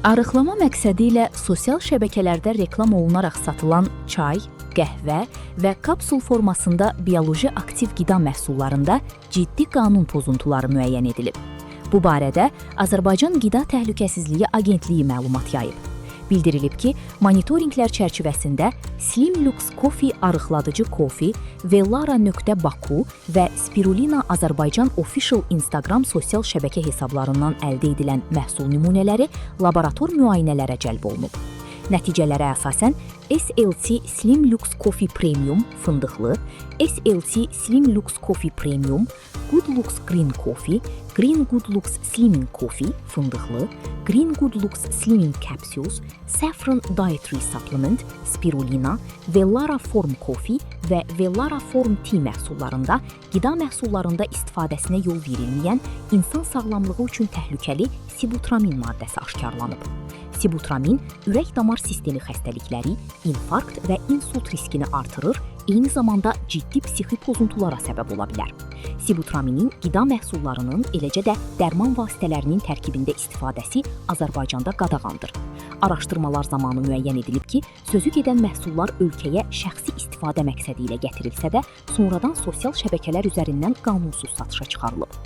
Arıqlama məqsədi ilə sosial şəbəkələrdə reklam olunaraq satılan çay, qəhvə və kapsul formasında bioloji aktiv qida məhsullarında ciddi qanun pozuntuları müəyyən edilib. Bu barədə Azərbaycan Qida Təhlükəsizliyi Agentliyi məlumat yayıb. Bildirilib ki, monitorinqlər çərçivəsində Slim Lux Coffee arıqladıcı kofi, Vellara.baku və Spirulina Azərbaycan Official Instagram sosial şəbəkə hesablarından əldə edilən məhsul nümunələri laborator müayinələrə cəlb olunub. Nəticələrə əsasən SLC Slim Lux Coffee Premium fındıqlı, SLC Slim Lux Coffee Premium, Good Lux Green Coffee, Green Good Lux Slimming Coffee fındıqlı, Green Good Lux Slimming Capsules, Saffron Dietary Supplement, Spirulina, Vellara Form Coffee və Vellara Form Tea məhsullarında qida məhsullarında istifadəsinə yol verilməyən insan sağlamlığı üçün təhlükəli sibutramin maddəsi aşkarlanıb. Sibutramin ürək-damar sistemi xəstəlikləri, infarkt və insult riskini artırır, eyni zamanda ciddi psixi pozuntulara səbəb ola bilər. Sibutraminin qida məhsullarının, eləcə də dərman vasitələrinin tərkibində istifadəsi Azərbaycanda qadağandır. Araşdırmalar zamanı müəyyən edilib ki, sözü gedən məhsullar ölkəyə şəxsi istifadə məqsədi ilə gətirilsə də, sonradan sosial şəbəkələr üzərindən qanunsuz satışa çıxarılıb.